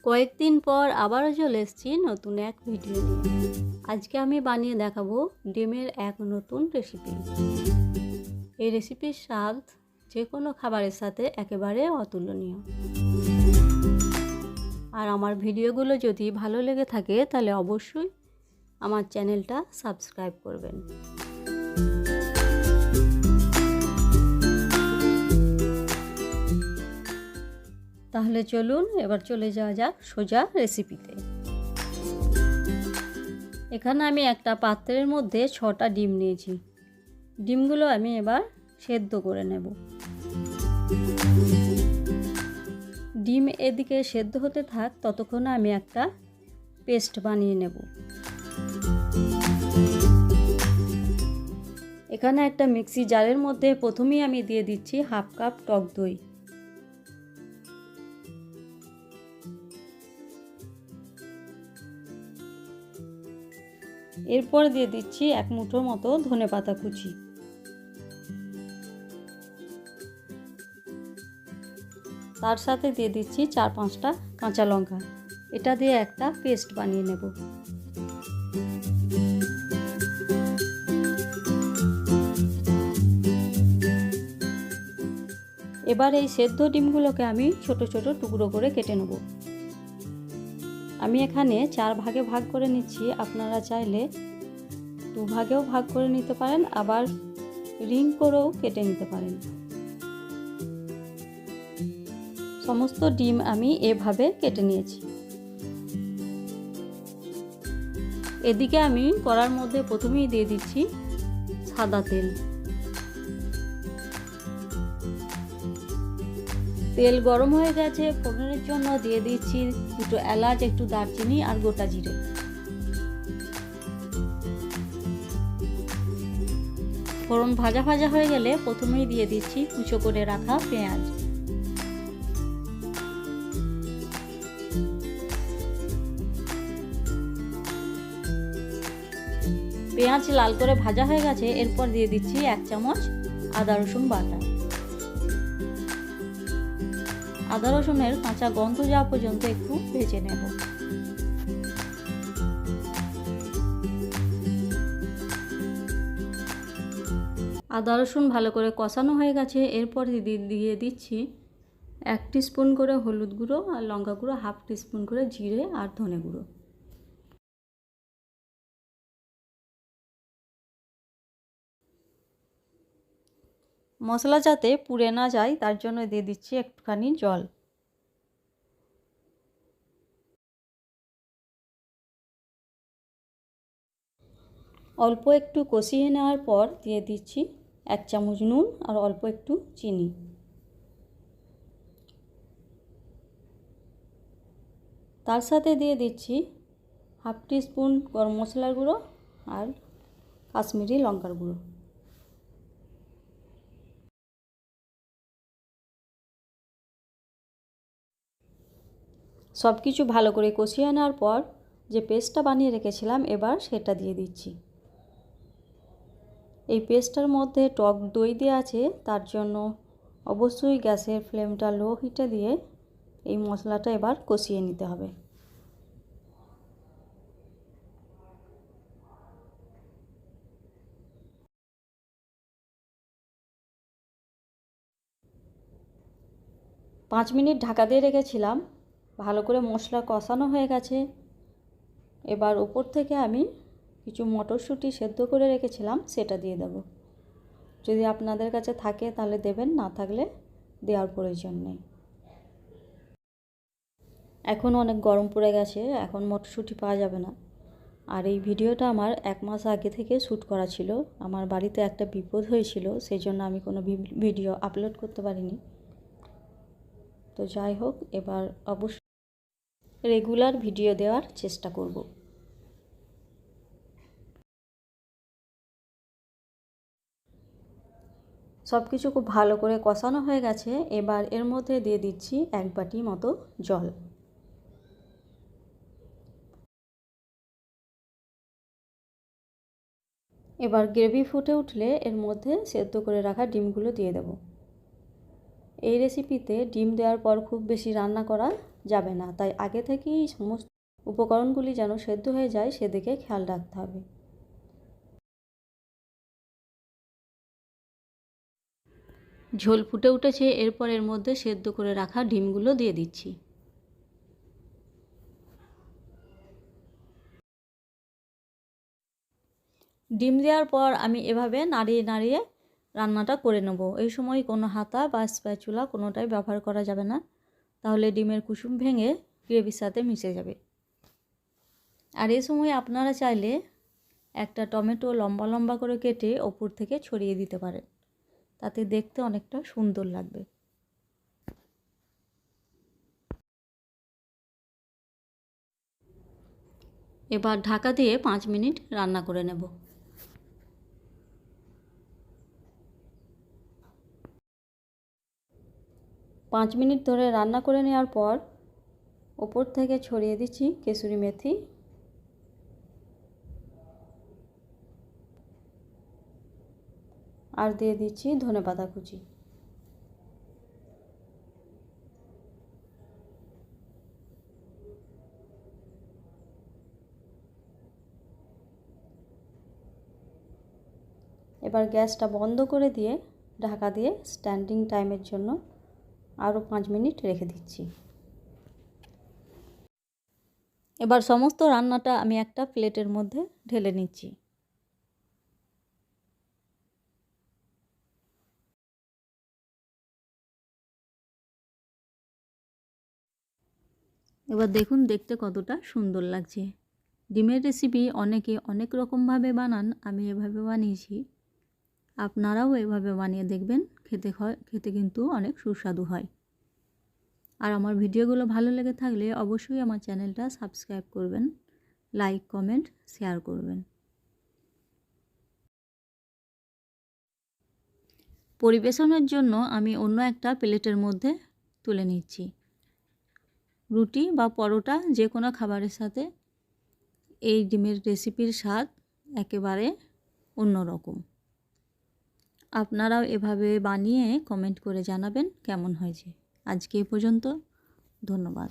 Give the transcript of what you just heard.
কয়েকদিন পর আবারও চলে এসেছি নতুন এক ভিডিও নিয়ে। আজকে আমি বানিয়ে দেখাবো ডিমের এক নতুন রেসিপি। এই রেসিপির স্বাদ যে কোনো খাবারের সাথে একেবারে অতুলনীয়। আর আমার ভিডিওগুলো যদি ভালো লেগে থাকে তাহলে অবশ্যই আমার চ্যানেলটা সাবস্ক্রাইব করবেন। তাহলে চলুন এবার চলে যাওয়া যাক সোজা রেসিপিতে। এখানে আমি একটা পাত্রের মধ্যে 6টা ডিম নিয়েছি। ডিমগুলো আমি এবার সেদ্ধ করে নেব। ডিম এদিকে সেদ্ধ হতে থাক, ততক্ষণে আমি একটা পেস্ট বানিয়ে নেব। এখানে একটা মিক্সি জারের মধ্যে প্রথমেই আমি দিয়ে দিচ্ছি 1/2 কাপ টক দই। এরপর দিয়ে দিচ্ছি 1 মুঠো মতো ধনেপাতা কুচি। তার সাথে দিয়ে দিচ্ছি 4-5টা কাঁচা লঙ্কা। এটা দিয়ে একটা পেস্ট বানিয়ে নেব। এবার এই সেদ্ধ ডিমগুলোকে আমি ছোট ছোট টুকরো করে কেটে নেব। আমি এখানে 4 ভাগে ভাগ করে নিচ্ছি। আপনারা চাইলে 2 ভাগেও ভাগ করে নিতে পারেন, আবার রিং করেও কেটে নিতে পারেন। সমস্ত ডিম আমি এভাবে কেটে নিয়েছি। এদিকে আমি কড়ার মধ্যে প্রথমেই দিয়ে দিচ্ছি সাদা তেল। তেল গরম হয়ে গেছে, ফোড়নের জন্য দিয়ে দিচ্ছি দুটো এলাচ, একটু দারচিনি আর গোটা জিরে। ফোড়ন ভাজা ভাজা হয়ে গেলে প্রথমেই দিয়ে দিচ্ছি কুচো করে রাখা পেঁয়াজ। পেঁয়াজ লাল করে ভাজা হয়ে গেছে, এরপর দিয়ে দিচ্ছি 1 চামচ আদা রসুন বাটা। আদা রসুনের কাঁচা গন্ধ যাওয়া পর্যন্ত একটু ভেজে নেব। আদা রসুন ভালো করে কষানো হয়ে গেছে, এরপর দিয়ে দিচ্ছি 1 টিস্পুন করে হলুদ গুঁড়ো আর লঙ্কা গুঁড়ো, 1/2 টিস্পুন করে জিরে আর ধনে গুঁড়ো। মশলা যাতে পুড়ে না যায় তার জন্য দিয়ে দিচ্ছি একটুখানি জল। অল্প একটু কষিয়ে নেওয়ার পর দিয়ে দিচ্ছি 1 চামচ নুন আর অল্প একটু চিনি। তার সাথে দিয়ে দিচ্ছি 1/2 টিস্পুন গরম মশলার গুঁড়ো আর কাশ্মীরি লঙ্কার গুঁড়ো। সব কিছু ভালো করে কষিয়ে নেওয়ার পর যে পেস্টটা বানিয়ে রেখেছিলাম এবার সেটা দিয়ে দিচ্ছি। এই পেস্টটার মধ্যে টক দই দেওয়া আছে, তার জন্য অবশ্যই গ্যাসের ফ্লেমটা লো হিটে দিয়ে এই মশলাটা এবার কষিয়ে নিতে হবে। পাঁচ মিনিট ঢাকা দিয়ে রেখেছিলাম। ভালো করে মশলা কষানো হয়ে গেছে। এবার উপর থেকে আমি কিছু মটরশুঁটি সেদ্ধ করে রেখেছিলাম সেটা দিয়ে দেব। যদি আপনাদের কাছে থাকে তাহলে দেবেন, না থাকলে দেওয়ার প্রয়োজন নেই। এখন অনেক গরম পড়ে গেছে, এখন মটরশুঁটি পাওয়া যাবে না। আর এই ভিডিওটা আমার 1 মাস আগে থেকে শ্যুট করা ছিল। আমার বাড়িতে একটা বিপদ হয়েছিল, সেই জন্য আমি কোনো ভিডিও আপলোড করতে পারিনি। তো যাই হোক, এবার অবশ্যই রেগুলার ভিডিও দেওয়ার চেষ্টা করব। সব কিছু খুব ভালো করে কষানো হয়ে গেছে। এবার এর মধ্যে দিয়ে দিচ্ছি 1 বাটি মতো জল। এবার গ্রেভি ফুটে উঠলে এর মধ্যে সেদ্ধ করে রাখা ডিমগুলো দিয়ে দেব। এই রেসিপিতে ডিম দেওয়ার পর খুব বেশি রান্না করা যাবে না, তাই আগে থেকেই সমস্ত উপকরণগুলি যেন সেদ্ধ হয়ে যায় সেদিকে খেয়াল রাখতে হবে। ঝোল ফুটে উঠেছে, এরপর এর মধ্যে সেদ্ধ করে রাখা ডিমগুলো দিয়ে দিচ্ছি। ডিম দেওয়ার পর আমি এভাবে নাড়িয়ে নাড়িয়ে রান্নাটা করে নেব। এই সময় কোনো হাতা বা স্প্যাচুলা কোনোটাই ব্যবহার করা যাবে না, তাহলে ডিমের কুসুম ভেঙে গ্রেভির সাথে মিশে যাবে। আর এই সময় আপনারা চাইলে একটা টমেটো লম্বা লম্বা করে কেটে ওপর থেকে ছড়িয়ে দিতে পারেন, তাতে দেখতে অনেকটা সুন্দর লাগবে। এবার ঢাকা দিয়ে 5 মিনিট রান্না করে নেব। 5 মিনিট ধরে রান্না করে নেওয়ার পর ওপর থেকে ছড়িয়ে দিচ্ছি কসুরি মেথি। আর দিয়ে দিচ্ছি ধনেপাতা কুচি। এবার গ্যাসটা বন্ধ করে দিয়ে ঢাকা দিয়ে স্ট্যান্ডিং টাইমের জন্য আরও 5 মিনিট রেখে দিচ্ছি। এবার সমস্ত রান্নাটা আমি একটা প্লেটের মধ্যে ঢেলে নিচ্ছি। এবার দেখুন দেখতে কতটা সুন্দর লাগছে। ডিমের রেসিপি অনেকে অনেক রকমভাবে বানান, আমি এভাবে বানিয়েছি। আপনারাও এভাবে বানিয়ে দেখবেন, খেতে কিন্তু অনেক সুস্বাদু হয়। আর আমার ভিডিওগুলো ভালো লেগে থাকলে অবশ্যই আমার চ্যানেলটা সাবস্ক্রাইব করবেন, লাইক কমেন্ট শেয়ার করবেন। পরিবেশনের জন্য আমি অন্য একটা প্লেটের মধ্যে তুলে নিচ্ছি। রুটি বা পরোটা যে কোনো খাবারের সাথে এই ডিমের রেসিপির স্বাদ একেবারে অন্যরকম। আপনারাও এভাবে বানিয়ে কমেন্ট করে জানাবেন কেমন হয়েছে। আজকে এই পর্যন্ত, ধন্যবাদ।